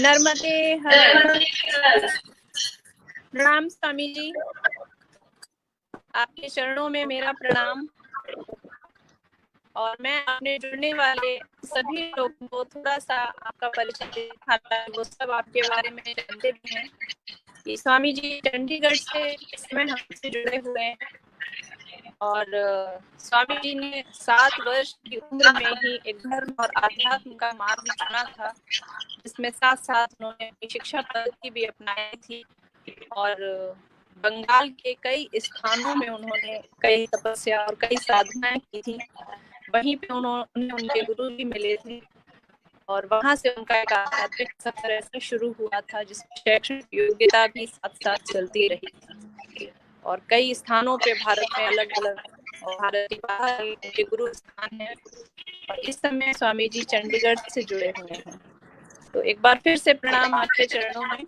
नर्मदे हर। प्रणाम स्वामी जी, आपके चरणों में मेरा प्रणाम। और मैं अपने जुड़ने वाले सभी लोगों को थोड़ा सा आपका परिचय देना था, वो सब आपके बारे में जानते भी हैं कि स्वामी जी चंडीगढ़ से इस समय हमसे जुड़े हुए हैं। और स्वामी जी ने 7 वर्ष की उम्र में ही एक धर्म और आध्यात्म का मार्ग चुना था, जिसमें साथ साथ उन्होंने अपनी शिक्षा पद्धति भी अपनाई थी। और बंगाल के कई स्थानों में उन्होंने कई तपस्या और कई साधनाएं की थी। वहीं पे उन्हें उनके गुरु भी मिले थे और वहां से उनका एक आध्यात्मिक सफर ऐसा शुरू हुआ था जिसमें शैक्षणिक योग्यता भी साथ साथ चलती रही थी। और कई स्थानों पे भारत में अलग अलग और भारत के बाहर उनके गुरु स्थान है। और इस समय स्वामी जी चंडीगढ़ से जुड़े हुए हैं। तो एक बार फिर से प्रणाम आपके चरणों में।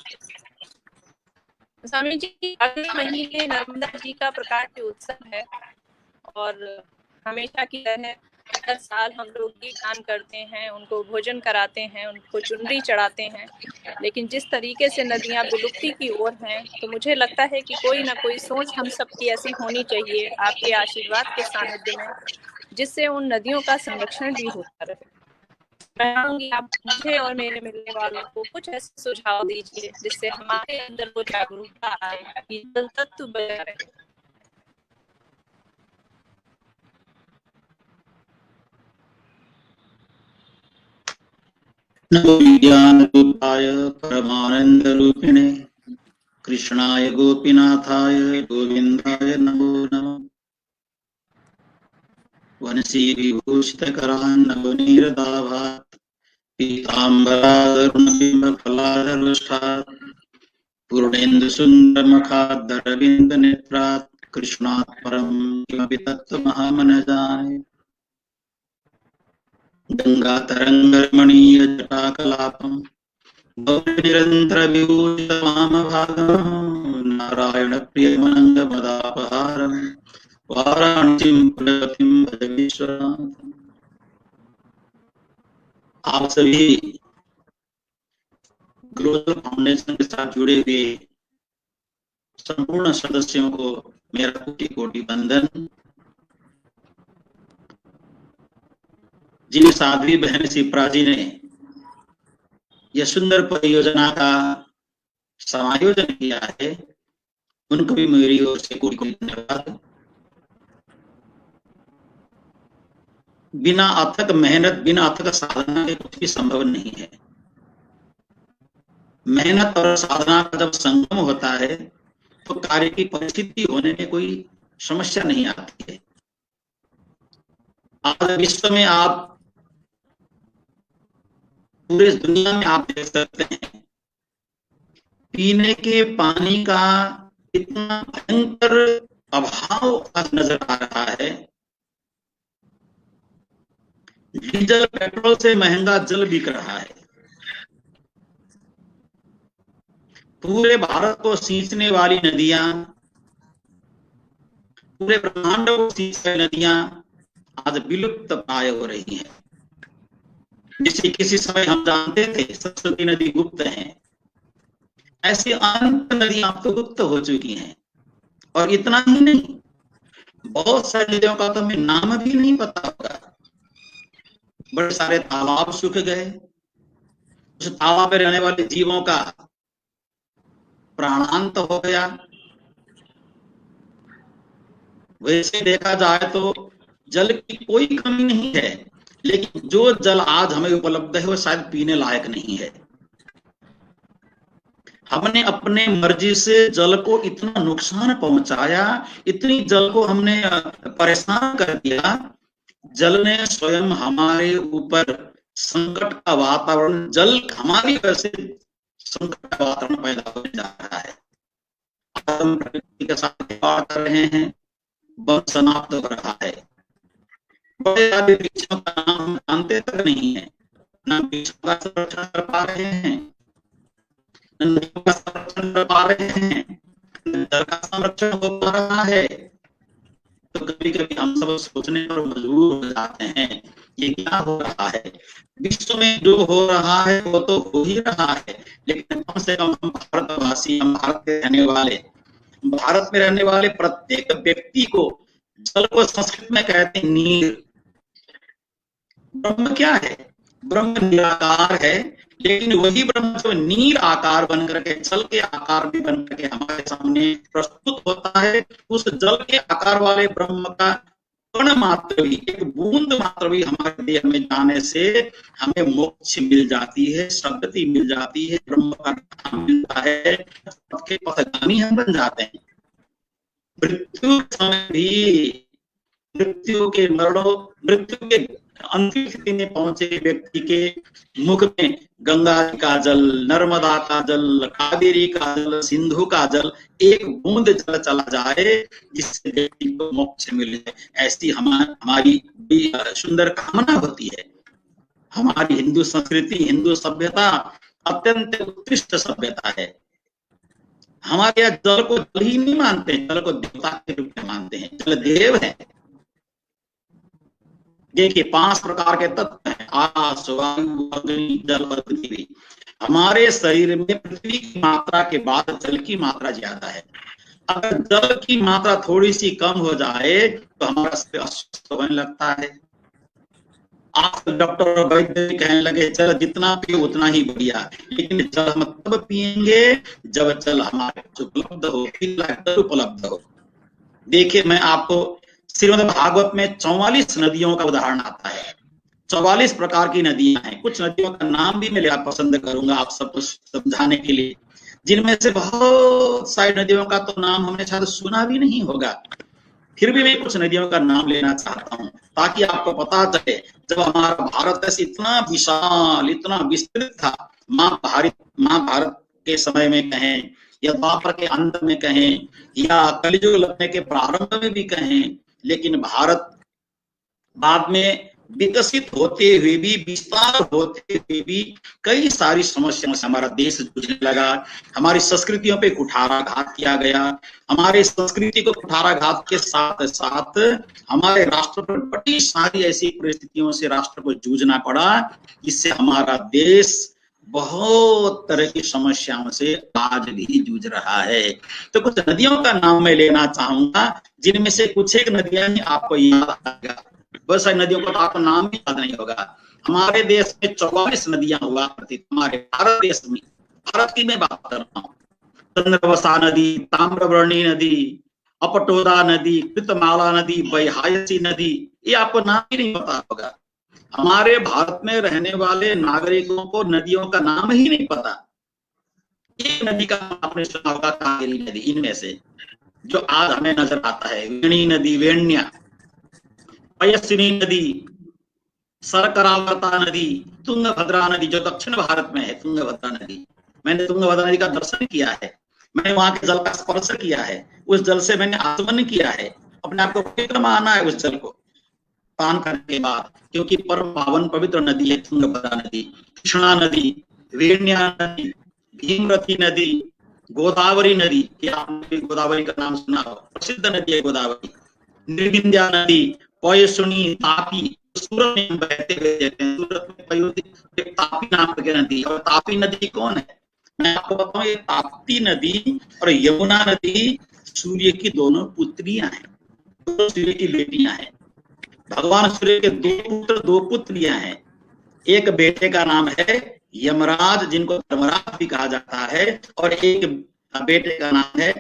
स्वामी जी, अगले महीने नर्मदा जी का प्रकाश उत्सव है और हमेशा की तरह हर साल हम लोग दीपदान करते हैं, उनको भोजन कराते हैं, उनको चुनरी चढ़ाते हैं। लेकिन जिस तरीके से नदियां विलुप्ति की ओर हैं, तो मुझे लगता है कि कोई ना कोई सोच हम सबकी ऐसी होनी चाहिए आपके आशीर्वाद के सानिध्य में, जिससे उन नदियों का संरक्षण भी होता रहे। मैं चाहूंगी आप मुझे और मेरे मिलने वालों को कुछ ऐसे सुझाव दीजिए जिससे हमारे अंदर वो जागरूकता आए कि जल तत्व बना रहे। नमो ज्ञानरूपाय परमानन्दरूपिणे कृष्णाय गोपीनाथाय गोविन्दाय नमो नमः। वंशीविभूषितकरान्नवनीरदाभात् पीताम्बरादरुणबिम्बफलादरुष्ठात् पूर्णेन्दुसुन्दरमुखादरविन्दनेत्रात् कृष्णात् परं किमपि तत्त्वमहं न जाने। गङ्गातरङ्गरमणीयजटाकलापम् निरन्तरविभूषितवामभागं नारायणप्रियमनङ्गमदापहारं वाराणसीं पुरपतिं भज विश्वनाथम्। आप सभी ग्लोबल फाउंडेशन के साथ जुड़े हुए संपूर्ण सदस्यों को मेरा कोटि कोटि वंदन। जिन साध्वी बहन शिप्रा जी ने यह सुंदर परियोजना का समायोजन किया है, उनको भी मेरी ओर से कोटि कोटि धन्यवाद। बिना अथक मेहनत, बिना अथक साधना के कुछ भी संभव नहीं है। मेहनत और साधना का जब संगम होता है तो कार्य की परिस्थिति होने में कोई समस्या नहीं आती है। आज विश्व में आप, पूरे दुनिया में आप देख सकते हैं, पीने के पानी का इतना भयंकर अभाव आज नजर आ रहा है। डीजल पेट्रोल से महंगा जल बिक रहा है। पूरे भारत को सींचने वाली नदियां, पूरे ब्रह्मांड को सींचने नदियां आज विलुप्त प्राय हो रही हैं। जिसे किसी समय हम जानते थे सरस्वती नदी गुप्त है, ऐसी अनंत नदियां अब तो गुप्त हो चुकी हैं। और इतना ही नहीं, बहुत सारी नदियों का तो हमें नाम भी नहीं पता होगा। बड़े सारे तालाब सूख गए, उस तालाब में रहने वाले जीवों का प्राणांत हो गया। वैसे देखा जाए तो जल की कोई कमी नहीं है, लेकिन जो जल आज हमें उपलब्ध है वो शायद पीने लायक नहीं है। हमने अपने मर्जी से जल को इतना नुकसान पहुंचाया, इतनी जल को हमने परेशान कर दिया। जल ने स्वयं हमारे ऊपर संकट का वातावरण, जल हमारी वजह से संकट का वातावरण पैदा होने जा रहा है। हम प्रकृति के साथ व्यवहार कर रहे हैं, वन समाप्त हो रहा है। बड़े सारे वृक्षों का नाम हम जानते तक नहीं है, न वृक्षों का संरक्षण कर पा रहे हैं, न नदियों का संरक्षण कर पा रहे हैं, न जल का संरक्षण हो पा रहा है। तो कभी कभी हम सब सोचने पर मजबूर हो जाते हैं ये क्या हो रहा है? विश्व में जो हो रहा है वो तो हो ही रहा है, लेकिन कम से कम हम भारतवासी, हम भारत में रहने वाले प्रत्येक व्यक्ति को जल को संस्कृत में कहते हैं नीर। ब्रह्म क्या है? ब्रह्म निराकार है, लेकिन वही ब्रह्म जो नीर आकार बन करके, जल के आकार में बन करके हमारे सामने प्रस्तुत होता है, उस जल के आकार वाले ब्रह्म का कण मात्र भी, एक बूंद मात्र भी हमारे देह में जाने से हमें मोक्ष मिल जाती है, सद्गति मिल जाती है, ब्रह्म का धाम मिलता है, सबके पथगामी हम बन जाते हैं। मृत्यु के समय भी, मृत्यु के अंतिम स्थिति में पहुंचे व्यक्ति के मुख में गंगा का जल, नर्मदा का जल, कावेरी का जल, सिंधु का जल, एक बूंद जल चला जाए जिससे व्यक्ति को मोक्ष मिले, ऐसी हमारी सुंदर कामना होती है। हमारी हिंदू संस्कृति, हिंदू सभ्यता अत्यंत उत्कृष्ट सभ्यता है। हमारे यहाँ जल को जल ही नहीं मानते, जल को देवता के रूप में मानते हैं, जल देव है। देखिए 5 प्रकार के तत्व हैं, आकाश, वायु, अग्नि, जल और पृथ्वी। हमारे शरीर में पृथ्वी की मात्रा के बाद जल की मात्रा ज्यादा है। अगर जल की मात्रा थोड़ी सी कम हो जाए तो हमारा शरीर अस्वस्थ होने लगता है। आज डॉक्टर और वैद्य कहने लगे जल जितना पिए उतना ही बढ़िया, लेकिन जल हम तब पिएंगे जब जल हमारे उपलब्ध हो, उपलब्ध हो। देखिए मैं आपको श्रीमद् भागवत में 44 नदियों का उदाहरण आता है। 44 प्रकार की नदियां हैं। कुछ नदियों का नाम भी मैं लेना पसंद करूंगा आप सबको समझाने के लिए, जिनमें से बहुत सारी नदियों का तो नाम हमने शायद सुना भी नहीं होगा, फिर भी मैं कुछ नदियों का नाम लेना चाहता हूं ताकि आपको पता चले जब हमारा भारत देश इतना विशाल, इतना विस्तृत था, महाभारत के समय में कहें या द्वापर के अंत में कहें या कलियुग लगने के प्रारंभ में भी कहें, लेकिन भारत बाद में विकसित होते हुए भी, विस्तार होते हुए भी कई सारी समस्याओं से हमारा देश जूझने लगा। हमारी संस्कृतियों पे कुठाराघात किया गया, हमारे संस्कृति को कुठाराघात के साथ साथ हमारे राष्ट्र पर बड़ी सारी ऐसी परिस्थितियों से राष्ट्र को जूझना पड़ा, जिससे हमारा देश बहुत तरह की समस्याओं से आज भी जूझ रहा है। तो कुछ नदियों का नाम मैं लेना चाहूंगा, जिनमें से कुछ एक नदियां ही आपको याद आएगा, बहुत सारी नदियों का तो आपको नाम भी याद नहीं होगा। हमारे देश में 44 नदियां हुआ करती थी, हमारे भारत देश में, भारत की मैं बात कर रहा हूँ। चंद्रवसा नदी, ताम्रवर्णी नदी, अपटोदा नदी, कृतमाला नदी, बैहायसी नदी, ये आपको नाम ही नहीं पता होगा। हमारे भारत में रहने वाले नागरिकों को नदियों का नाम ही नहीं पता। एक नदी का नाम आपने सुना होगा, कावेरी नदी, इनमें से जो आज हमें नजर आता है, वेणी नदी, वेण्या, पयस्विनी नदी, सरकरावता नदी, तुंगभद्रा नदी जो दक्षिण भारत में है, तुंगभद्रा नदी। मैंने तुंगभद्रा नदी का दर्शन किया है, मैंने वहां के जल का स्पर्श किया है, उस जल से मैंने आचमन किया है, अपने आप को पवित्र माना है उस जल को पान करने के बाद, क्योंकि परम पावन पवित्र नदी है तुंगभद्रा नदी। कृष्णा नदी, वेण्या नदी, भीमरथी नदी, गोदावरी नदी, क्या आपने गोदावरी का नाम सुना हो? प्रसिद्ध नदी है गोदावरी। निर्विंध्या नदी, पयसुनी, तापी, सूरत में बहते हुए जाते हैं, सूरत में तापी नाम की नदी। और तापी नदी कौन है? मैं आपको बताऊं, ये ताप्ती नदी और यमुना नदी सूर्य की दोनों पुत्रियां हैं, दोनों सूर्य की बेटियां हैं। भगवान सूर्य के 2 पुत्र 2 पुत्रियां हैं। एक बेटे का नाम है यमराज, जिनको धर्मराज भी कहा जाता है, और एक बेटे का नाम है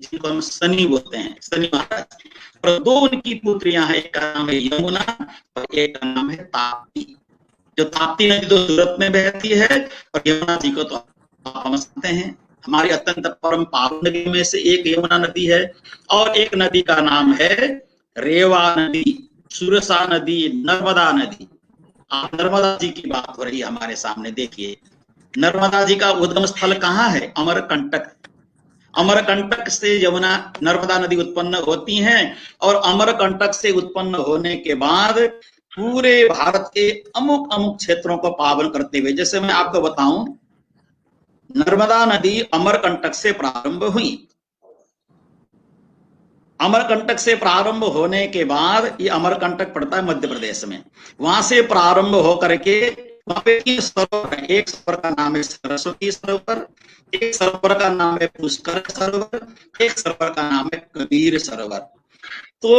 जिनको हम शनि बोलते हैं, शनि महाराज। और 2 उनकी पुत्रियां हैं, एक का नाम है यमुना और एक का नाम है ताप्ती। जो ताप्ती नदी तो सूरत में बहती है और यमुना जी को तो आप समझते हैं, हमारी अत्यंत परम पावन नदी में से एक यमुना नदी है। और एक नदी का नाम है रेवा नदी, सुरसा नदी, नर्मदा नदी। आप नर्मदा जी की बात हो रही है हमारे सामने। देखिए नर्मदा जी का उद्गम स्थल कहाँ है? अमरकंटक। अमरकंटक से यमुना नर्मदा नदी उत्पन्न होती हैं, और अमरकंटक से उत्पन्न होने के बाद पूरे भारत के अमुक अमुक क्षेत्रों को पावन करते हुए, जैसे मैं आपको बताऊं, नर्मदा नदी अमरकंटक से प्रारंभ हुई, अमरकंटक से प्रारंभ होने के बाद ये अमरकंटक पड़ता है मध्य प्रदेश में, वहां से प्रारंभ होकर के वहां पे 3 सरोवर है। एक सरोवर का नाम है सरस्वती सरोवर, एक सरोवर का नाम है पुष्कर सरोवर, एक सरोवर का नाम है कबीर सरोवर। तो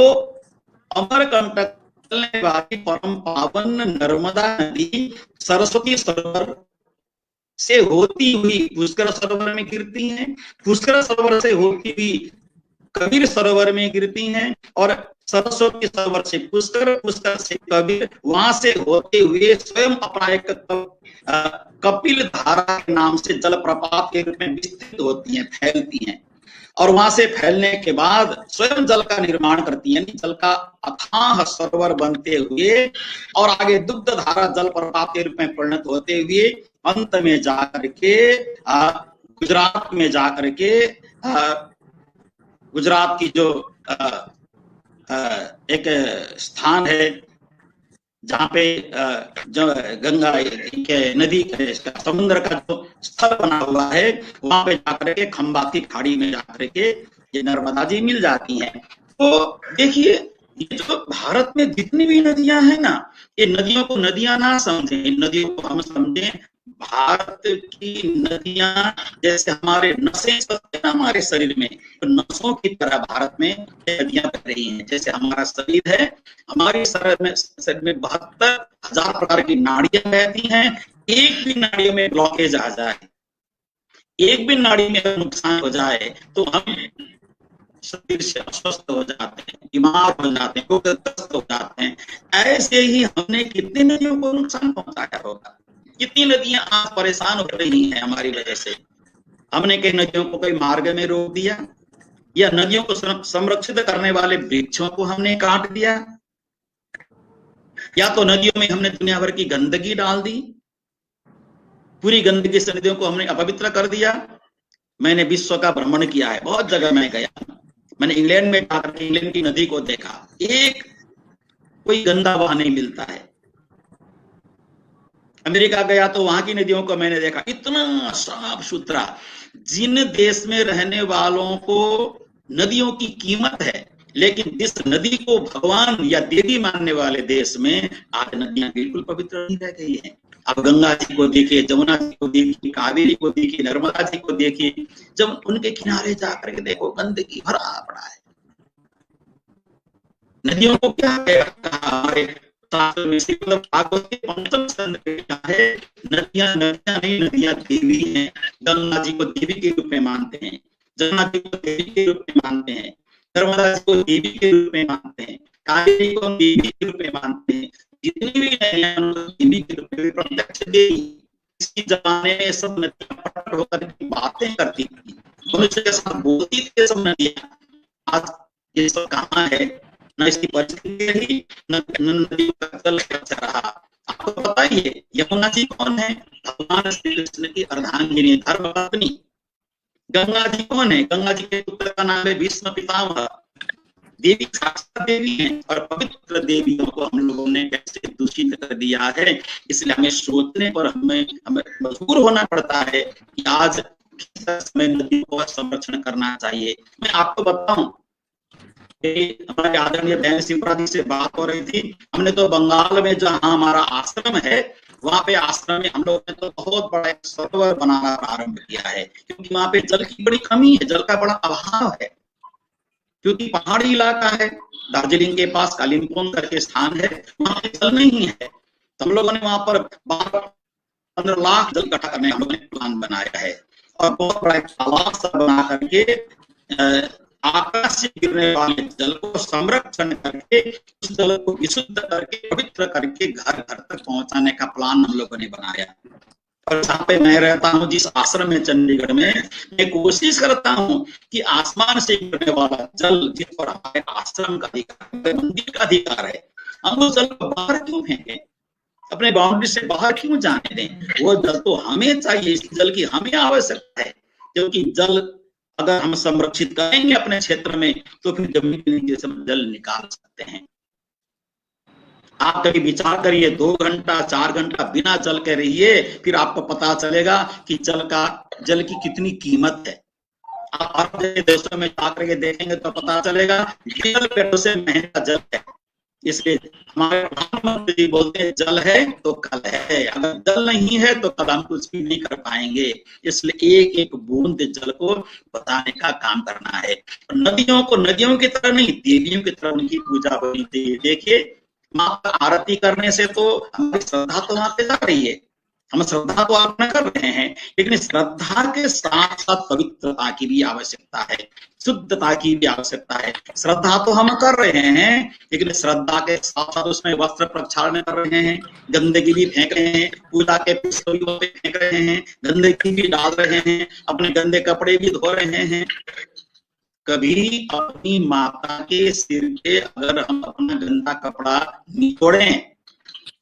अमरकंटक चलने वाली परम पावन नर्मदा नदी सरस्वती सरोवर से होती हुई पुष्कर सरोवर में गिरती है, पुष्कर सरोवर से होती हुई कबीर सरोवर में गिरती हैं, और सरस्वती सरोवर से पुष्कर, पुष्कर से कबीर, वहां से होते हुए स्वयं अपना एक कपिल धारा के नाम से जल प्रपात के रूप में विस्तृत होती हैं, फैलती हैं, और वहां से फैलने के बाद स्वयं जल का निर्माण करती है, जल का अथाह सरोवर बनते हुए और आगे दुग्ध धारा जल प्रपात के रूप में परिणत होते हुए अंत में जाकर के गुजरात में जाकर के गुजरात की जो एक स्थान है जहाँ पे जो गंगा के नदी के समुद्र का जो स्थल बना हुआ है, वहां पे जाकर के खंबाती खाड़ी में जाकर के ये नर्मदा जी मिल जाती हैं। तो देखिए, ये जो भारत में जितनी भी नदियां हैं ना, ये नदियों को नदियां ना समझें, इन नदियों को हम समझें भारत की नदियां जैसे हमारे नसें चलते हैं हमारे शरीर में, तो नसों की तरह भारत में नदियां बह रही हैं। जैसे हमारा शरीर है, हमारे शरीर में 72,000 प्रकार की नाड़ियां बहती हैं। एक भी नाड़ी में ब्लॉकेज आ जाए, एक भी नाड़ी में नुकसान हो जाए तो हम शरीर से अस्वस्थ हो जाते हैं, बीमार हो जाते हैं, रोगग्रस्त हो जाते हैं। ऐसे ही हमने कितनी नदियों को नुकसान पहुंचाया होगा, कितनी नदियां आज परेशान हो रही हैं हमारी वजह से। हमने कई नदियों को कोई मार्ग में रोक दिया, या नदियों को संरक्षित करने वाले वृक्षों को हमने काट दिया, या तो नदियों में हमने दुनिया भर की गंदगी डाल दी, पूरी गंदगी से नदियों को हमने अपवित्र कर दिया। मैंने विश्व का भ्रमण किया है, बहुत जगह मैं गया, मैंने इंग्लैंड में जाकर इंग्लैंड की नदी को देखा, एक कोई गंदा वहां नहीं मिलता है। अमेरिका गया तो वहां की नदियों को मैंने देखा, इतना साफ सुथरा। जिन देश में रहने वालों को नदियों की कीमत है, लेकिन जिस नदी को भगवान या देवी मानने वाले देश में आज नदियां बिल्कुल पवित्र नहीं रह गई हैं। अब गंगा जी को देखिए, जमुना जी को देखिए, कावेरी को देखिए, नर्मदा जी को देखिए, जब उनके किनारे जाकर के देखो गंदगी भरा पड़ा है। नदियों को क्या कहा हमारे शास्त्र में, भागवत के 5वें स्कंद में क्या है, नदियां नदियां नहीं, नदियां देवी हैं। गंगा जी को देवी के रूप में मानते हैं, जमुना जी को देवी के रूप में मानते हैं, नर्मदा जी को देवी के रूप में मानते हैं, कावेरी को देवी के रूप में मानते हैं। जितनी भी नदियां देवी के रूप में प्रत्यक्ष देवी। इसी जमाने में सब नदियां प्रकट होकर बातें करती थी, मनुष्य के साथ बोलती थी सब नदियां। आज ये सब कहाँ है, न इसकी परिस्थिति रही, न नदी का जल अच्छा रहा। आपको पता ही है यमुना जी कौन है, भगवान श्री कृष्ण की अर्धांगिनी, धर्मपत्नी। गंगा जी कौन है, गंगा जी के पुत्र का नाम है भीष्म पितामह। देवी साक्षात देवी है, और पवित्र देवियों को हम लोगों ने कैसे दूषित कर दिया है। इसलिए हमें सोचने पर हमें मजबूर होना पड़ता है कि आज किस समय नदियों का संरक्षण करना चाहिए। मैं आपको बताऊं, हमारे आदरणीय बहन शिवरा जी से बात हो रही थी, हमने तो बंगाल में जहाँ हमारा आश्रम है, वहां पे आश्रम में हम लोग ने तो बहुत बड़ा एक सरोवर बनाना प्रारंभ किया है, क्योंकि वहां पे जल की बड़ी कमी है, जल का बड़ा अभाव है, क्योंकि पहाड़ी इलाका है। दार्जिलिंग के पास कालिम्पोंग करके स्थान है, वहां पे जल नहीं है। तो हम लोगों ने वहां पर 15 लाख जल इकट्ठा करने हम लोगों ने प्लान बनाया है, और बहुत बड़ा एक तालाब सा बना करके आकाश से गिरने वाले जल को संरक्षण करके, उस जल को विशुद्ध करके, पवित्र करके घर घर तक पहुंचाने का प्लान हम लोगों ने बनाया। और जहाँ पे मैं रहता हूँ, जिस आश्रम में चंडीगढ़ में, मैं कोशिश करता हूँ कि आसमान से गिरने वाला जल जिस पर हमारे आश्रम का अधिकार, मंदिर का अधिकार है, हम उस जल को बाहर क्यों फेंके, अपने बाउंड्री से बाहर क्यों जाने दें। वो जल तो हमें चाहिए, इस जल की हमें आवश्यकता है, क्योंकि जल अगर हम संरक्षित करेंगे अपने क्षेत्र में, तो फिर जमीन के नीचे से जल निकाल सकते हैं। आप कभी विचार करिए, 2 घंटा 4 घंटा बिना जल के रहिए, फिर आपको पता चलेगा कि जल की कितनी कीमत है। आप अरब जैसे देशों में जाकर के देखेंगे तो पता चलेगा जल पेड़ों से महंगा जल है। इसलिए हमारे प्रधानमंत्री जी बोलते हैं जल है तो कल है, अगर जल नहीं है तो कल हम कुछ भी नहीं कर पाएंगे। इसलिए एक एक बूंद जल को बताने का काम करना है। नदियों को नदियों की तरह नहीं, देवियों की तरह उनकी पूजा होनी चाहिए। देखिए माँ का आरती करने से तो हमारी श्रद्धा तो वहां पे जा रही है, हम श्रद्धा तो अर्पण कर रहे हैं, लेकिन श्रद्धा के साथ साथ पवित्रता की भी आवश्यकता है, शुद्धता की भी आवश्यकता है। श्रद्धा तो हम कर रहे हैं, लेकिन श्रद्धा के साथ साथ उसमें वस्त्र प्रक्षालन कर रहे हैं, गंदगी भी फेंक रहे हैं, पूजा के पुष्प भी फेंक रहे हैं, गंदगी भी डाल रहे हैं, अपने गंदे कपड़े भी धो रहे हैं। कभी अपनी माता के सिर पे अगर हम अपना गंदा कपड़ा निचोड़ें,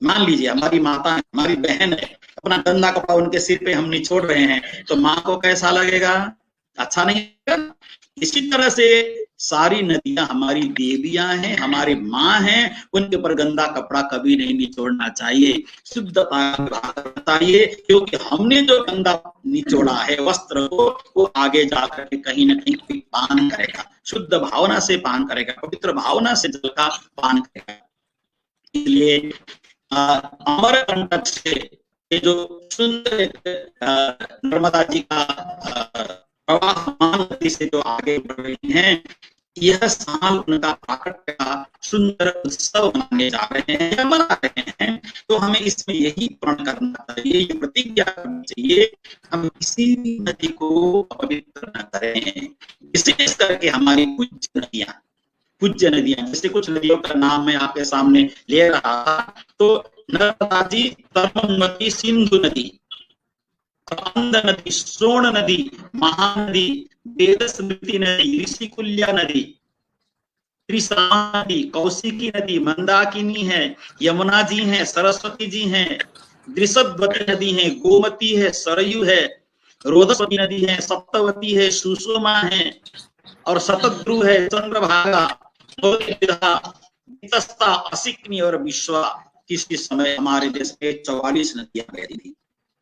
मान लीजिए हमारी माता है, हमारी बहन है, अपना गंदा कपड़ा उनके सिर पे हम निचोड़ रहे हैं, तो माँ को कैसा लगेगा? अच्छा नहीं लगेगा। इसी तरह से सारी नदियां हमारी देवियां हैं, हमारी माँ हैं, उनके ऊपर गंदा कपड़ा कभी नहीं निचोड़ना चाहिए, शुद्धता चाहिए, क्योंकि हमने जो गंदा निचोड़ा है वस्त्र को, वो आगे जाकर के कहीं ना कहीं कोई पान करेगा, शुद्ध भावना से पान करेगा, पवित्र भावना से जल का पान करेगा। इसलिए अमरकंटक से ये जो सुंदर नर्मदा जी का प्रवाहमान नदी से जो आगे बढ़ रही हैं, यह साल उनका प्राकट्य का सुंदर उत्सव मनाने जा रहे हैं या मना रहे हैं। तो हमें इसमें यही प्रण करना चाहिए, ये प्रतिज्ञा करनी चाहिए, हम किसी भी नदी को अपवित्र न करें। विशेष करके हमारी पूज्य नदियां, जैसे कुछ नदियों का नाम मैं आपके सामने ले रहा था, तो नर्मदा जी, तरुणमती, सिंधु नदी, प्रबंध नदी, सोण नदी, महानदी, वेद स्मृति नदी, ऋषिकुल्या नदी, त्रिशा नदी, कौशिकी नदी, मंदाकिनी है, यमुना जी हैं, सरस्वती जी हैं, दृषद्वती नदी है, गोमती है, सरयू है, रोदस्वती नदी है, सप्तवती है, सुषमा है, और शतद्रु है, चंद्रभागा, असिकनी और विश्वा। किसी समय हमारे देश में 44 नदियां बहती थी।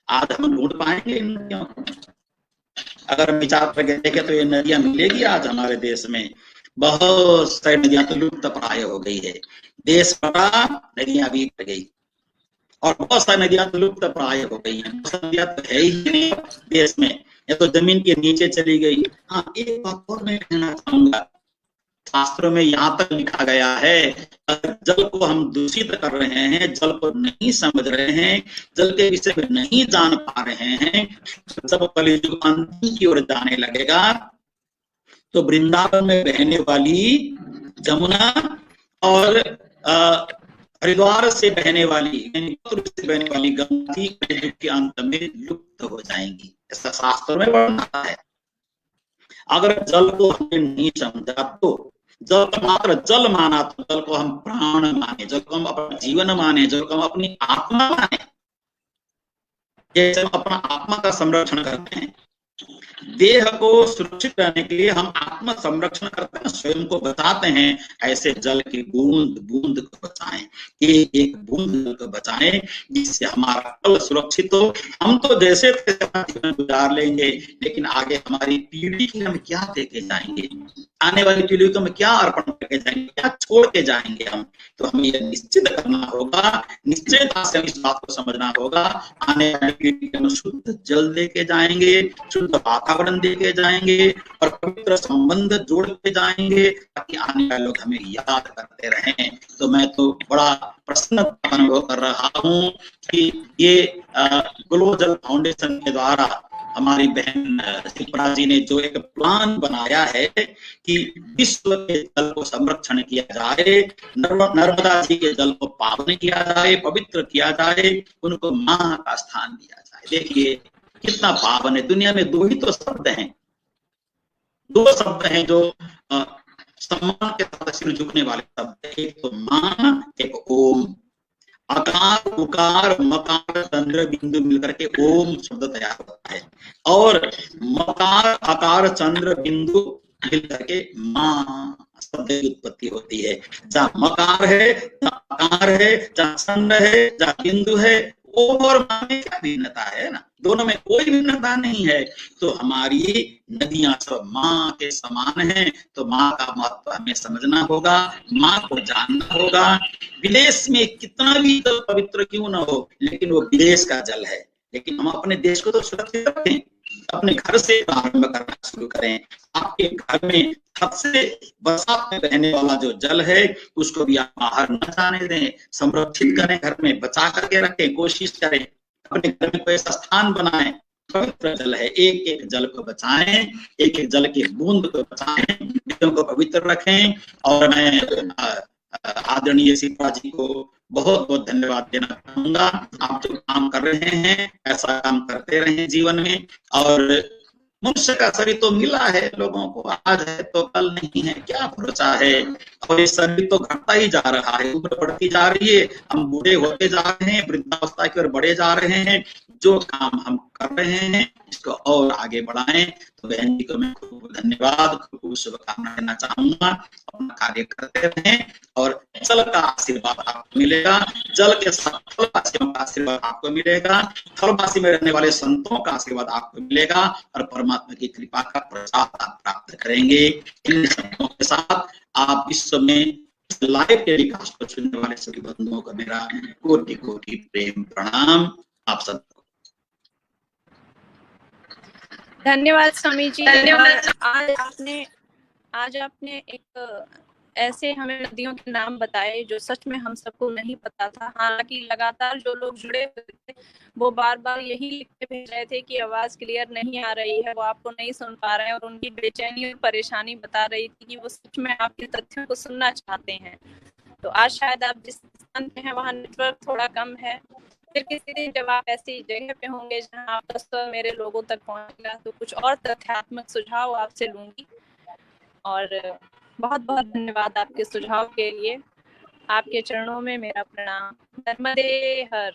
आज हम ढूंढ पाएंगे इन नदियों को? अगर विचार करके देखें तो ये नदियां मिलेगी आज हमारे देश में? बहुत सारी नदियां तो लुप्त प्राय हो गई है, देश बड़ा नदियां भी बढ़ गई, और बहुत सारी नदियां तो लुप्त प्राय हो गई हैं, नदियां तो है ही नहीं देश में, या तो जमीन के नीचे चली गई। हाँ, एक बात और मैं कहना चाहूंगा, शास्त्रों में यहाँ तक लिखा गया है, अगर जल को हम दूषित कर रहे हैं, जल को नहीं समझ रहे हैं, जल के विषय में नहीं जान पा रहे हैं, जब कलियुग अंतिम की ओर जाने लगेगा तो वृंदावन में बहने वाली जमुना और हरिद्वार से बहने वाली, से बहने वाली गंगा जी कलियुग के अंत में लुप्त हो जाएंगी, ऐसा शास्त्रों में वर्णना है। अगर जल को हमने नहीं समझा तो, जल को मात्र जल माना तो जल को हम प्राण माने, जल को हम अपना जीवन माने, जल को हम अपनी आत्मा माने, जैसे हम अपना आत्मा का संरक्षण करते हैं, देह को सुरक्षित रहने के लिए हम आत्म संरक्षण करते हैं, स्वयं को बचाते हैं, ऐसे जल की बूंद बूंद को बचाएं, एक एक बूंद को बचाएं, जिससे हमारा कल सुरक्षित हो। हम तो जैसे जीवन गुजार लेंगे, लेकिन आगे हमारी पीढ़ी की हम क्या देके जाएंगे, आने वाली पीढ़ी को हम क्या अर्पण करके जाएंगे, क्या छोड़ के जाएंगे हम? तो हमें यह निश्चित करना होगा, निश्चयता से इस बात को समझना होगा, आने वाली पीढ़ी को हम शुद्ध जल देके जाएंगे, शुद्ध वातावरण देके जाएंगे, और पवित्र संबंध जोड़ते जाएंगे, ताकि आने वाले लोग हमें याद करते रहें। तो मैं तो बड़ा प्रसन्नता अनुभव कर रहा हूँ कि ये ग्लोबल जल फाउंडेशन के द्वारा हमारी बहन शिल्पा जी ने जो एक प्लान बनाया है कि विश्व के जल को संरक्षण किया जाए, नर्मदा जी के जल को पावन किया जाए, पवित्र किया जाए, उनको मां का स्थान दिया जाए। देखिए कितना पावन है। दुनिया में दो ही तो शब्द हैं, दो शब्द हैं जो सम्मान के साथ सिर झुकने वाले शब्द, एक तो मां, एक ओम। आकार उकार मकार चंद्र बिंदु मिलकर के ओम शब्द तैयार होता है, और मकार आकार चंद्र बिंदु मिलकर के मां शब्द की उत्पत्ति होती है। जहाँ मकार है, जहाँ आकार है, जहाँ चंद्र है, जहाँ बिंदु है, ओम और मां में क्या भिन्नता है ना? दोनों में कोई भिन्नता नहीं है। तो हमारी नदियां सब माँ के समान हैं, तो माँ का महत्व हमें समझना होगा, माँ को जानना होगा। विदेश में कितना भी जल पवित्र क्यों न हो, लेकिन वो विदेश का जल है। लेकिन हम अपने देश को तो सुरक्षित रखें, अपने घर से प्रारंभ करना शुरू करें। आपके घर में छत से बरसात में रहने वाला जो जल है उसको भी आप बाहर न जाने दें, संरक्षित करें, घर में बचा करके रखें, कोशिश करें अपने घर में कोई ऐसा स्थान बनाएं। पवित्र जल है, एक एक जल को बचाएं, एक एक जल के बूंद को बचाएं, नदियों को पवित्र रखें। और मैं आदरणीय सीता जी को बहुत बहुत धन्यवाद देना चाहूंगा। आप जो काम कर रहे हैं ऐसा काम करते रहें जीवन में। और मनुष्य का शरीर तो मिला है लोगों को, आज है तो कल नहीं है, क्या भरोसा है। और ये शरीर तो घटता ही जा रहा है, उम्र बढ़ती जा रही है, हम बूढ़े होते जा रहे हैं, वृद्धावस्था की ओर बढ़े जा रहे हैं। जो काम हम कर रहे हैं इसको और आगे बढ़ाएं। तो बहन जी को मैं खूब धन्यवाद, खूब शुभकामना देना चाहूंगा। अपना कार्य करते रहें और जल का आशीर्वाद आपको मिलेगा, जल के साथ थलवासियों का आशीर्वाद आपको मिलेगा, थलवासी में रहने वाले संतों का आशीर्वाद आपको मिलेगा और परमात्मा की कृपा का प्रसाद आप प्राप्त करेंगे। इन शब्दों के साथ आप विश्व में लाइव टेलीकास्ट को सुनने वाले सभी बंधुओं को मेरा कोटि कोटि प्रेम प्रणाम। आप सब धन्यवाद स्वामी जी। धन्यवाद। आज आपने एक ऐसे हमें नदियों के नाम बताए जो सच में हम सबको नहीं पता था। हालांकि लगातार जो लोग जुड़े हुए थे वो बार बार यही लिख के भेज रहे थे कि आवाज क्लियर नहीं आ रही है, वो आपको नहीं सुन पा रहे हैं, और उनकी बेचैनी और परेशानी बता रही थी कि वो सच में आपके तथ्यों को सुनना चाहते हैं। तो आज शायद आप जिस स्थान पे हैं वहाँ नेटवर्क थोड़ा कम है। फिर किसी दिन जब आप ऐसी जगह पे होंगे जहाँ आपका स्वर मेरे लोगों तक पहुंचेगा तो कुछ और तथ्यात्मक सुझाव आपसे लूंगी। और बहुत बहुत धन्यवाद आपके सुझाव के लिए। आपके चरणों में मेरा प्रणाम। नर्मदे हर।